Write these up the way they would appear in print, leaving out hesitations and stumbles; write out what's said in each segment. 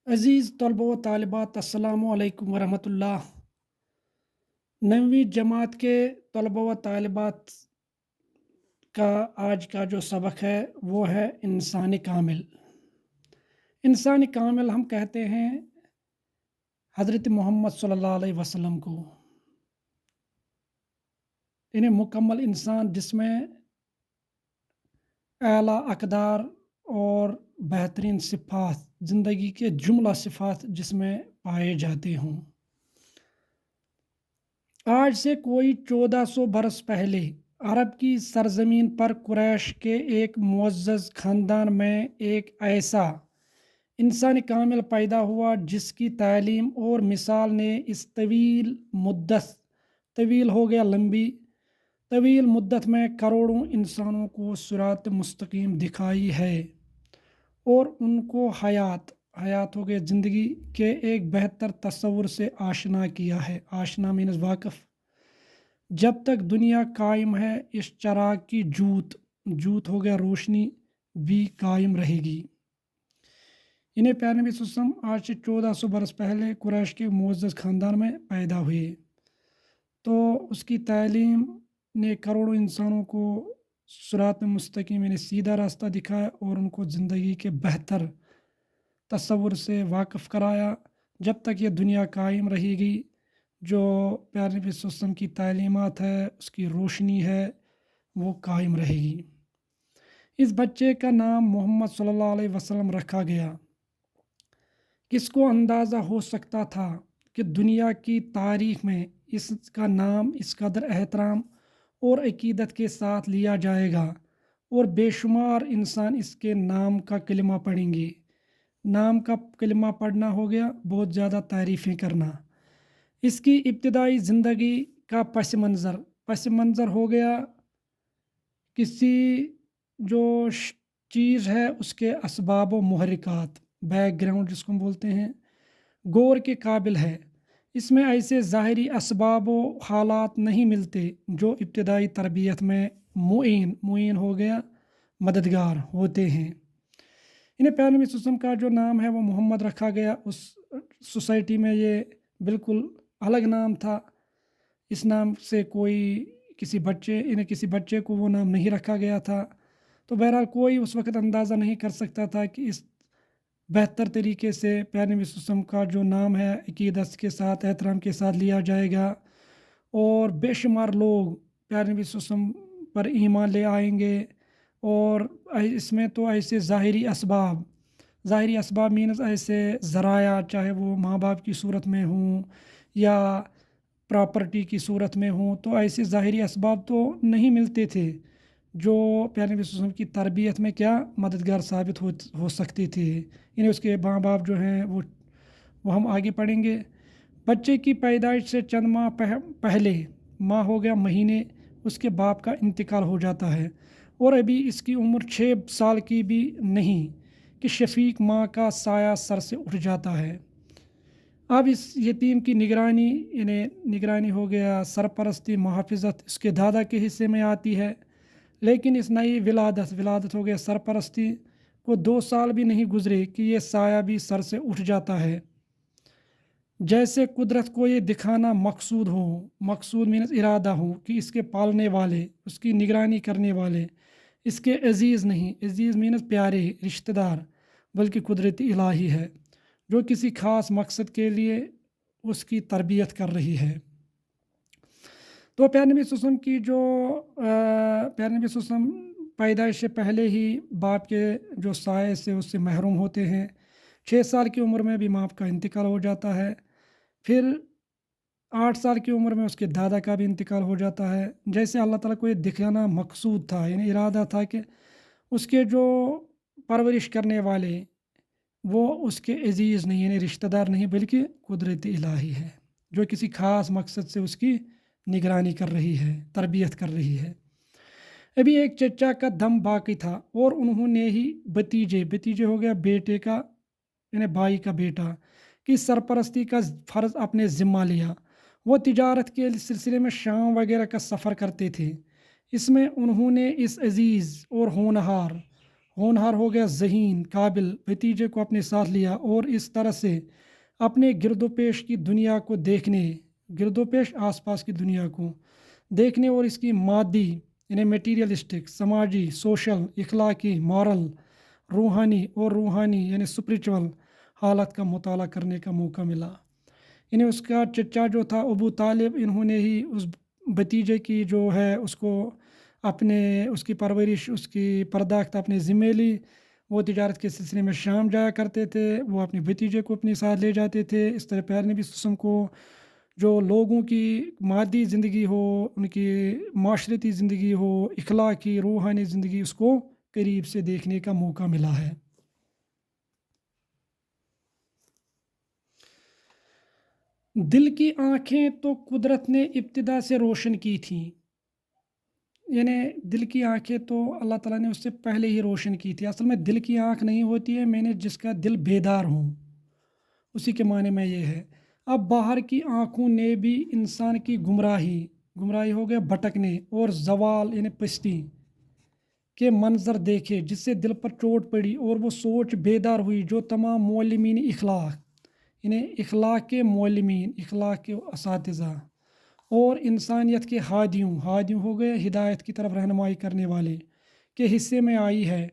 عزیز طلبہ و طالبات، السلام علیکم ورحمۃ اللہ۔ 9ویں جماعت کے طلبہ و طالبات کا آج کا جو سبق ہے وہ ہے انسان کامل۔ انسان کامل ہم کہتے ہیں حضرت محمد صلی اللہ علیہ وسلم کو، انہیں مکمل انسان جس میں اعلیٰ اقدار اور بہترین صفات، زندگی کے جملہ صفات جس میں پائے جاتے ہوں۔ آج سے کوئی 1400 برس پہلے عرب کی سرزمین پر قریش کے ایک معزز خاندان میں ایک ایسا انسان کامل پیدا ہوا جس کی تعلیم اور مثال نے اس طویل مدت میں کروڑوں انسانوں کو صراط مستقیم دکھائی ہے اور ان کو حیات ہو گیا زندگی کے ایک بہتر تصور سے آشنا کیا ہے۔ آشنا مینز واقف۔ جب تک دنیا قائم ہے اس چراغ کی جوت ہو گیا روشنی بھی قائم رہے گی۔ انہیں پیارے نبی صلی اللہ علیہ وسلم آج سے 1400 برس پہلے قریش کے معزز خاندان میں پیدا ہوئے، تو اس کی تعلیم نے کروڑوں انسانوں کو صراط مستقیم یعنی سیدھا راستہ دکھایا اور ان کو زندگی کے بہتر تصور سے واقف کرایا۔ جب تک یہ دنیا قائم رہے گی، جو پیارے نبی صلی اللہ علیہ وسلم کی تعلیمات ہے، اس کی روشنی ہے، وہ قائم رہے گی۔ اس بچے کا نام محمد صلی اللہ علیہ وسلم رکھا گیا۔ کس کو اندازہ ہو سکتا تھا کہ دنیا کی تاریخ میں اس کا نام اس قدر احترام اور عقیدت کے ساتھ لیا جائے گا اور بے شمار انسان اس کے نام کا کلمہ پڑھیں گے۔ نام کا کلمہ پڑھنا ہو گیا بہت زیادہ تعریفیں کرنا۔ اس کی ابتدائی زندگی کا پس منظر ہو گیا کسی جو چیز ہے اس کے اسباب و محرکات، بیک گراؤنڈ جس کو ہم بولتے ہیں، غور کے قابل ہے۔ اس میں ایسے ظاہری اسباب و حالات نہیں ملتے جو ابتدائی تربیت میں معین ہو گیا مددگار ہوتے ہیں۔ انہیں پیارے نبی صلی اللہ علیہ وسلم کا جو نام ہے وہ محمد رکھا گیا۔ اس سوسائٹی میں یہ بالکل الگ نام تھا۔ اس نام سے کسی بچے کو وہ نام نہیں رکھا گیا تھا، تو بہرحال کوئی اس وقت اندازہ نہیں کر سکتا تھا کہ اس بہتر طریقے سے پیارے نبی صلی اللہ علیہ وسلم کا جو نام ہے عقیدت کے ساتھ احترام کے ساتھ لیا جائے گا اور بے شمار لوگ پیارے نبی صلی اللہ علیہ وسلم پر ایمان لے آئیں گے۔ اور اس میں تو ایسے ظاہری اسباب مینز ایسے ذرائع، چاہے وہ ماں باپ کی صورت میں ہوں یا پراپرٹی کی صورت میں ہوں، تو ایسے ظاہری اسباب تو نہیں ملتے تھے جو پیارے نبی صلی اللہ علیہ وسلم کی تربیت میں کیا مددگار ثابت ہو سکتی تھی۔ یعنی اس کے ماں باپ جو ہیں وہ ہم آگے پڑھیں گے۔ بچے کی پیدائش سے چند ماہ پہلے، ماہ ہو گیا مہینے، اس کے باپ کا انتقال ہو جاتا ہے اور ابھی اس کی عمر 6 سال کی بھی نہیں کہ شفیق ماں کا سایہ سر سے اٹھ جاتا ہے۔ اب اس یتیم کی نگرانی ہو گیا، سرپرستی، محافظت اس کے دادا کے حصے میں آتی ہے۔ لیکن اس نئی ولادت ہو گیا سرپرستی کو 2 سال بھی نہیں گزرے کہ یہ سایہ بھی سر سے اٹھ جاتا ہے۔ جیسے قدرت کو یہ دکھانا مقصود مینز ارادہ ہو کہ اس کے پالنے والے، اس کی نگرانی کرنے والے اس کے عزیز نہیں، عزیز مینز پیارے رشتہ دار، بلکہ قدرت الہی ہے جو کسی خاص مقصد کے لیے اس کی تربیت کر رہی ہے۔ تو پیارے نبی صلی اللہ علیہ وسلم کی پیارے نبی صلی اللہ علیہ وسلم پیدائش سے پہلے ہی باپ کے جو سائے سے اس سے محروم ہوتے ہیں۔ 6 سال کی عمر میں بھی ماں کا انتقال ہو جاتا ہے۔ پھر 8 سال کی عمر میں اس کے دادا کا بھی انتقال ہو جاتا ہے۔ جیسے اللہ تعالیٰ کو یہ دکھانا مقصود تھا، یعنی ارادہ تھا کہ اس کے جو پرورش کرنے والے وہ اس کے عزیز نہیں، یعنی رشتہ دار نہیں، بلکہ قدرت الہی ہے جو کسی خاص مقصد سے اس کی نگرانی کر رہی ہے، تربیت کر رہی ہے۔ ابھی ایک چچا کا دم باقی تھا اور انہوں نے ہی بھتیجے ہو گیا بیٹے کا، یعنی بھائی کا بیٹا کی سرپرستی کا فرض اپنے ذمہ لیا۔ وہ تجارت کے سلسلے میں شام وغیرہ کا سفر کرتے تھے۔ اس میں انہوں نے اس عزیز اور ہونہار होनहार हो गया, ज़हीन काबिल भतीजे को अपने साथ लिया और इस तरह से अपने गिरदोपेश की दुनिया को देखने, गिरदोपेश आसपास की दुनिया को देखने और इसकी मादी यानी मटीरियलिस्टिक, समाजी, सोशल, इखलाकी, मॉरल, रूहानी यानी स्पिरिचुअल हालत का मुताला करने का मौका मिला। इन्हें उसका चचा जो था अबू तालिब, इन्होंने ही उस भतीजे की जो है उसको अपने उसकी परवरिश उसकी पर्दाख्त अपने ज़िम्मे ली। वो तिजारत के सिलसिले में शाम जाया करते थे, वो अपने भतीजे को अपने साथ ले जाते थे। इस तरह प्यारे नबी वसल्लम को जो लोगों की मादी ज़िंदगी हो, उनकी माशरती ज़िंदगी हो, इखलाकी रूहानी ज़िंदगी, उसको करीब से देखने का मौका मिला है। दिल की आँखें तो कुदरत ने इब्तिदा से रोशन की थीं, यानी दिल की आँखें तो अल्लाह ताला ने उससे पहले ही रोशन की थी। असल में दिल की आँख नहीं होती है, मैंने जिसका दिल बेदार हूँ, उसी के माने में ये है। अब बाहर की आँखों ने भी इंसान की गुमराही, गुमराही हो गया भटकने और जवाल यानी पस्ती के मंजर देखे, जिससे दिल पर चोट पड़ी और वो सोच बेदार हुई जो तमाम मौलमीन इखलाक, इन्हें इखलाक के मौलमीन, इखलाक के असातिज़ा और इंसानियत के हादियों, हादियों हो गए हिदायत की तरफ रहनुमाई करने वाले, के हिस्से में आई है।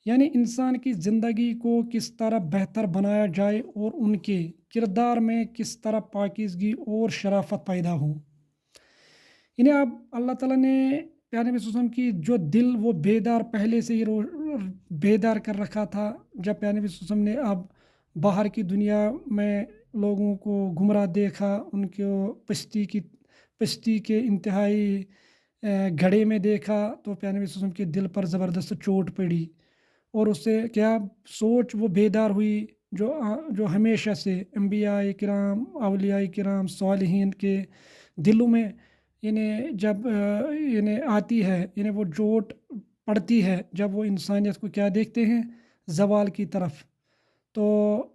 यानी इंसान की ज़िंदगी को किस तरह बेहतर बनाया जाए और उनके किरदार में किस तरह पाकीज़गी और शराफत पैदा हो। इन्हें अब अल्लाह ताला ने प्यारे नबी वसल्लम की जो दिल वो बेदार पहले से ही बेदार कर रखा था। जब प्यारे नबी वसल्लम ने अब बाहर की दुनिया में लोगों को गुमराह देखा, उनको पस्ती के इंतहाई घड़े में देखा, तो प्यारे नबी वसल्लम के दिल पर ज़बरदस्त चोट पड़ी और उससे क्या सोच वो बेदार हुई जो हमेशा से अम्बिया किराम, औलिया किराम, सालिहीन के दिलों में इन्हें जब इन्हें आती है, इन्हें वो चोट पड़ती है जब वो इंसानियत को क्या देखते हैं, ज़वाल की तरफ। तो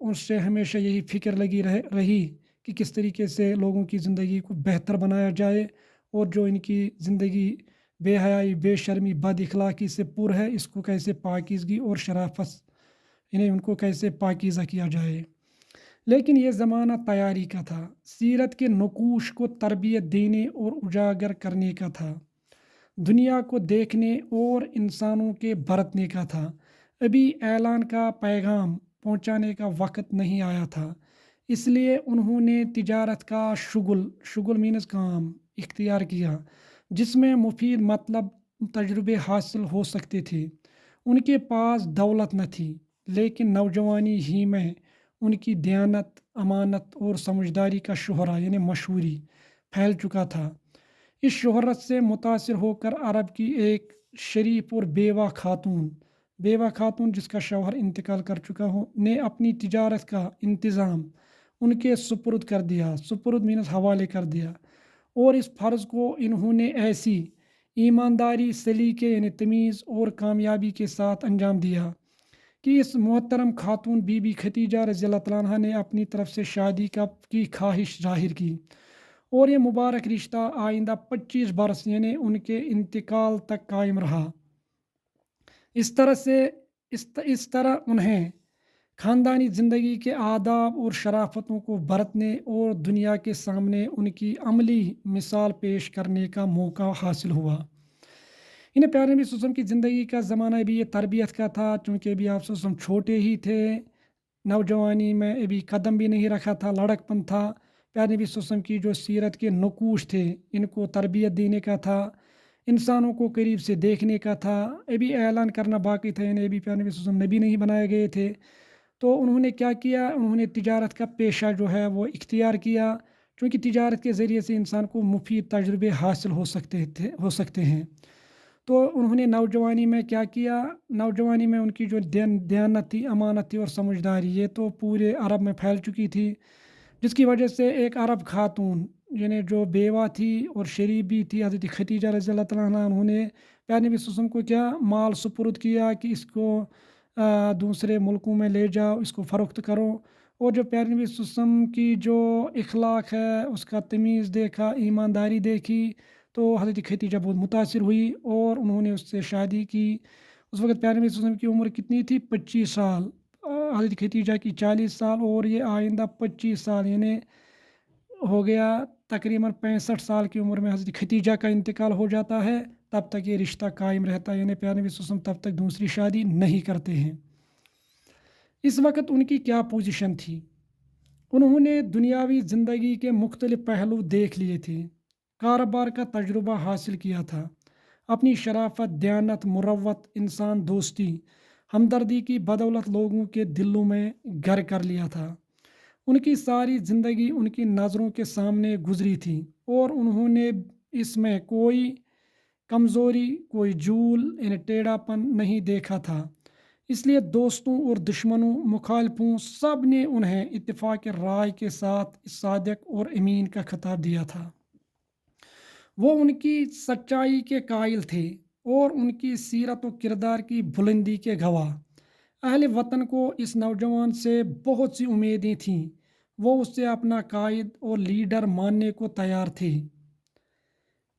उससे हमेशा यही फ़िक्र लगी रही कि किस तरीके से लोगों की ज़िंदगी को बेहतर बनाया जाए और जो इनकी ज़िंदगी बेहयाई, बेशर्मी, बद इखलाकी से पुर है, इसको कैसे पाकीज़गी और शराफत इन्हें उनको कैसे पाकीज़ा किया जाए। लेकिन ये ज़माना तैयारी का था, सीरत के नकूश को तरबियत देने और उजागर करने का था, दुनिया को देखने और इंसानों के बरतने का था। अभी ऐलान का पैगाम पहुंचाने का वक्त नहीं आया था, इसलिए उन्होंने तिजारत का शुगुल, शुगुल मीनस काम इख्तियार किया, जिसमें मुफीद मतलब तजुर्बे हासिल हो सकते थे। उनके पास दौलत न थी, लेकिन नौजवानी ही में उनकी दयानत, अमानत और समझदारी का शोहरा यानी मशहूरी फैल चुका था। इस शोहरत से मुतासिर होकर अरब की एक शरीफ और बेवा खातून जिसका शौहर इंतकाल कर चुका हो, ने अपनी तिजारत का इंतज़ाम उनके सुपुर्द कर दिया, सुपुर्द मीनस हवाले कर दिया, और इस फ़र्ज़ को इन्होंने ऐसी ईमानदारी, सलीके यानी तमीज़ और कामयाबी के साथ अंजाम दिया कि इस मोहतरम खातून बीबी खदीजा रज़ियल्लाहु तआला अन्हा ने अपनी तरफ से शादी की ख्वाहिश जाहिर की और ये मुबारक रिश्ता आइंदा 25 बरस यानी उनके इंतकाल तक कायम रहा। इस तरह से इस तरह उन्हें ख़ानदानी ज़िंदगी के आदाब और शराफतों को बरतने और दुनिया के सामने उनकी अमली मिसाल पेश करने का मौका हासिल हुआ। इन्हें प्यारे नबी वसल्लम की ज़िंदगी का ज़माना भी ये तरबियत का था, चूँकि अभी आप वसल्लम छोटे ही थे, नौजवानी में अभी कदम भी नहीं रखा था, लड़कपन था। प्यारे नबी वसल्लम की जो सीरत के नकूश थे, इनको तरबियत देने का था, इंसानों को करीब से देखने का था। अभी ऐलान करना बाकी था, यानी अभी प्यारे नबी वसल्लम नबी नहीं बनाए गए थे। तो उन्होंने क्या किया, उन्होंने तिजारत का पेशा जो है वो इख्तियार किया, क्योंकि तिजारत के ज़रिए से इंसान को मुफीद तजुर्बे हासिल हो सकते हैं। तो उन्होंने नौजवानी में क्या किया, नौजवानी में उनकी जो दयानत थी, अमानत थी और समझदारी, ये तो पूरे अरब में फैल चुकी थी, जिसकी वजह से एक अरब खातून यानी जो बेवा थी और शरीफ भी थी, हज़रत खदीजा रज़ियल्लाहु तआला अन्हा, उन्होंने प्यारे नबी सल्लल्लाहु अलैहि वसल्लम को क्या माल सुपुर्द किया कि इसको दूसरे मुल्कों में ले जाओ, इसको फ़रोख्त करो। और जो प्यारे नबी सल्लल्लाहु अलैहि वसल्लम की जो इखलाक है, उसका तमीज़ देखा, ईमानदारी देखी, तो हज़रत खदीजा बहुत मुतासिर हुई और उन्होंने उससे शादी की उस वक़्त प्यारे नबी वसल्लम की उम्र कितनी थी? 25 साल। हज़रत खदीजा की 40 साल और ये आइंदा 25 साल, यानी हो गया तकरीबन 65 साल की उम्र में हज़रत खदीजा का इंतकाल हो जाता है। तब तक ये रिश्ता कायम रहता है, यानी प्यारे नबी वसल्लम तब तक दूसरी शादी नहीं करते हैं। इस वक़्त उनकी क्या पोजीशन थी? उन्होंने दुनियावी ज़िंदगी के मुख्तलिफ़ पहलू देख लिए थे, कारोबार का तजुर्बा हासिल किया था, अपनी शराफत, दयानत, मुरव्वत, इंसान दोस्ती, हमदर्दी की बदौलत लोगों के दिलों में घर कर लिया था। उनकी सारी ज़िंदगी उनकी नज़रों के सामने गुजरी थी और उन्होंने इसमें कोई कमज़ोरी, कोई झूल यानी टेढ़ापन नहीं देखा था। इसलिए दोस्तों और दुश्मनों, मुखालफों, सब ने उन्हें इत्तेफाक राय के साथ सादिक और अमीन का खिताब दिया था। वो उनकी सच्चाई के कायल थे और उनकी सीरत व किरदार की बुलंदी के गवाह। अहले वतन को इस नौजवान से बहुत सी उम्मीदें थीं। वो उससे अपना कायद और लीडर मानने को तैयार थे।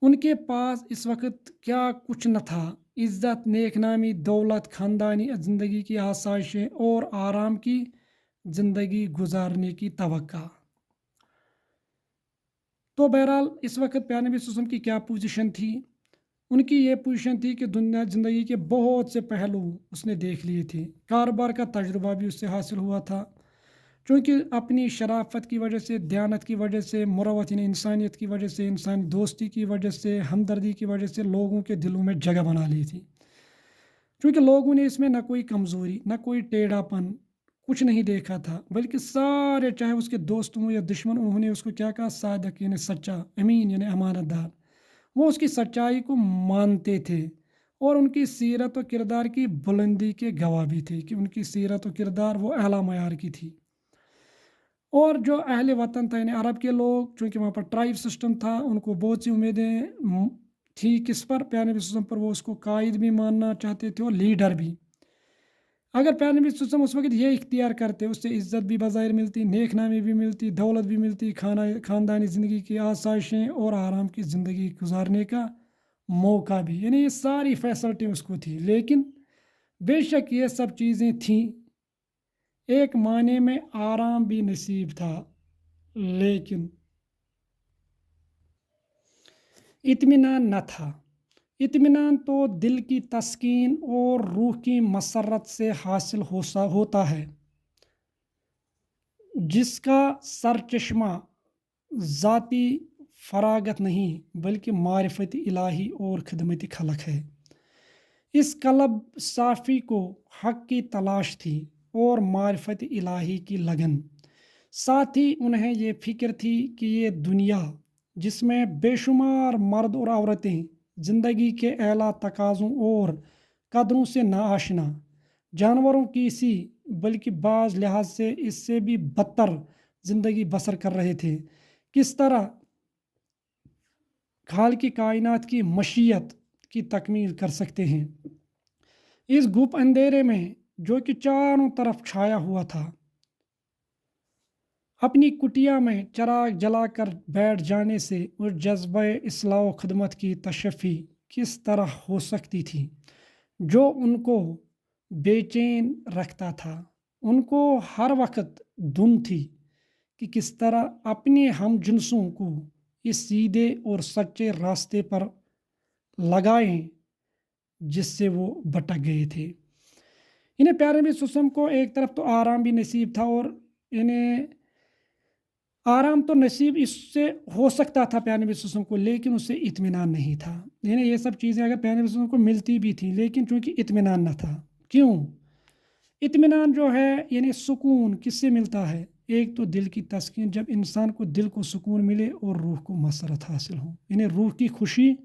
उनके पास इस वक्त क्या कुछ न था। इज़्ज़त, नेकनामी, दौलत, ख़ानदानी ज़िंदगी की आसाइशें और आराम की ज़िंदगी गुजारने की तवक्का। तो बहरहाल इस वक्त प्यारे नबी सल्लल्लाहु अलैहि वसल्लम की क्या पोजीशन थी? उनकी ये पोजीशन थी कि दुनिया ज़िंदगी के बहुत से पहलू उसने देख लिए थे। कारोबार का तजुर्बा भी उससे हासिल हुआ था। चूँकि अपनी शराफत की वजह से, दयानत की वजह से, मुरवत यानी इंसानियत की वजह से, इंसानी दोस्ती की वजह से, हमदर्दी की वजह से लोगों के दिलों में जगह बना ली थी। क्योंकि लोगों ने इसमें ना कोई कमज़ोरी, ना कोई टेढ़ापन, कुछ नहीं देखा था, बल्कि सारे, चाहे उसके दोस्त हों या दुश्मन, उन्होंने उसको क्या कहा? सादिक यानी सच्चा, अमीन यानी अमानतदार। वो उसकी सच्चाई को मानते थे और उनकी सीरत व किरदार की बुलंदी के गवाह भी थे कि उनकी सीरत व किरदार वो आला मयार की थी। और जो अहले वतन था यानी अरब के लोग, चूँकि वहाँ पर ट्राइब सिस्टम था, उनको बहुत सी उम्मीदें थी किस पर? प्यारे नबी वसल्लम पर। वो उसको कायद भी मानना चाहते थे और लीडर भी। अगर प्यारे नबी वसल्लम उस वक्त ये इख्तियार करते, उससे इज़्ज़त भी बज़ाहिर मिलती, नेक नामी भी मिलती, दौलत भी मिलती, ख़ानदानी ज़िंदगी की आसाइशें और आराम की ज़िंदगी गुजारने का मौका भी, यानी ये सारी फैसिलिटी उसको थी। लेकिन बेशक ये सब चीज़ें थीं, एक मायने में आराम भी नसीब था, लेकिन इत्मीनान न था। इत्मीनान तो दिल की तस्कीन और रूह की मसरत से हासिल होता है, जिसका सरचश्मा ज़ाती फरागत नहीं बल्कि मारिफत इलाही और खिदमत खलक है। इस कलब साफ़ी को हक़ की तलाश थी और मारिफत इलाही की लगन। साथ ही उन्हें ये फ़िक्र थी कि ये दुनिया, जिसमें बेशुमार मर्द और औरतें ज़िंदगी के एला तकाज़ों और कदरों से नाआशना, जानवरों की सी बल्कि बाज़ लिहाज से इससे भी बदतर ज़िंदगी बसर कर रहे थे, किस तरह खाल की कायनात की मशीयत की तकमील कर सकते हैं। इस गुप अंधेरे में जो कि चारों तरफ छाया हुआ था, अपनी कुटिया में चिराग जलाकर बैठ जाने से उस जज्बा इस्लाह खिदमत की तशफ़ी किस तरह हो सकती थी जो उनको बेचैन रखता था। उनको हर वक्त धुन थी कि किस तरह अपने हम जिनसों को इस सीधे और सच्चे रास्ते पर लगाएं जिससे वो भटक गए थे। इन्हें प्यारे नबी वसल्लम को एक तरफ तो आराम भी नसीब था और इन्हें आराम तो नसीब इससे हो सकता था प्यारे नबी वसल्लम को, लेकिन उससे इत्मीनान नहीं था। इन्हें ये सब चीज़ें अगर प्यारे नबी वसल्लम को मिलती भी थी, लेकिन चूंकि इत्मीनान न था। क्यों? इत्मीनान जो है यानी सुकून किससे मिलता है? एक तो दिल की तस्कीन, जब इंसान को दिल को सुकून मिले और रूह को मसरत हासिल हो, यानी रूह की खुशी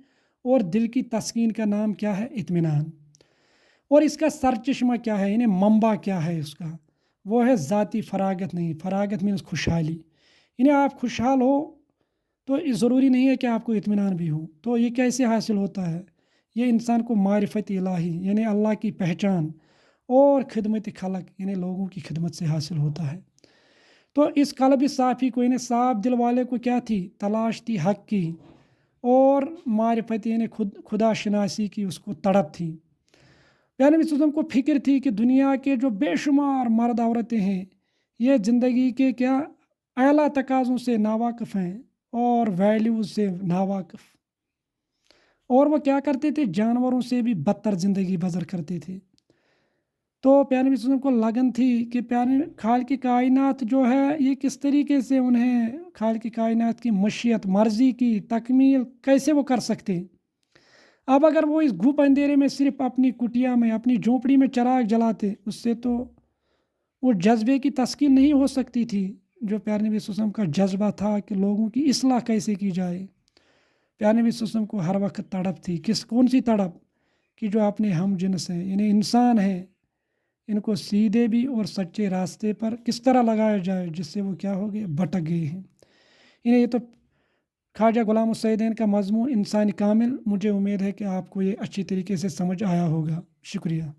और दिल की तस्कीन का नाम क्या है? इत्मीनान। और इसका सरचश्मा क्या है, यानी मंबा क्या है उसका? वो है ज़ाती फरागत नहीं, फरागत मीन्स खुशहाली। यानी आप खुशहाल हो तो ज़रूरी नहीं है कि आपको इत्मीनान भी हो। तो ये कैसे हासिल होता है? ये इंसान को मारिफत इलाही यानी अल्लाह की पहचान और खिदमत खलक यानी लोगों की खिदमत से हासिल होता है। तो इस कल्ब साफ़ी को, यानी साफ दिल वाले को क्या थी? तलाश थी हक़ की और मारिफत यानी खुदा शनासी की उसको तड़प थी। प्यारे नबी वसल्लम को फिक्र थी कि दुनिया के जो बेशुमार मर्द औरतें हैं ये ज़िंदगी के क्या आला तकाज़ों से नावाकिफ़ हैं और वैल्यूज़ से नावाकिफ़, और वो क्या करते थे, जानवरों से भी बदतर ज़िंदगी बसर करते थे। तो प्यारे नबी वसल्लम को लगन थी कि प्यारे खाल की कायनात जो है ये किस तरीके से उन्हें खाल की कायनात की मशीयत मर्ज़ी की तकमील कैसे वो कर सकते। अब अगर वो इस घुप अंधेरे में सिर्फ अपनी कुटिया में अपनी झोंपड़ी में चिराग जलाते, उससे तो वो जज्बे की तस्कीन नहीं हो सकती थी जो प्यारे नबी वसल्लम का जज्बा था कि लोगों की इस्लाह कैसे की जाए। प्यारे नबी वसल्लम को हर वक्त तड़प थी, किस कौन सी तड़प, कि जो अपने हम जिनस हैं, इन्हें इंसान हैं, इनको सीधे भी और सच्चे रास्ते पर किस तरह लगाया जाए जिससे वो क्या हो गए, भटक गए हैं। इन्हें ये तो ख्वाजा गुलाम हुसैन का मज़मून इंसान कामिल, मुझे उम्मीद है कि आपको ये अच्छी तरीके से समझ आया होगा। शुक्रिया।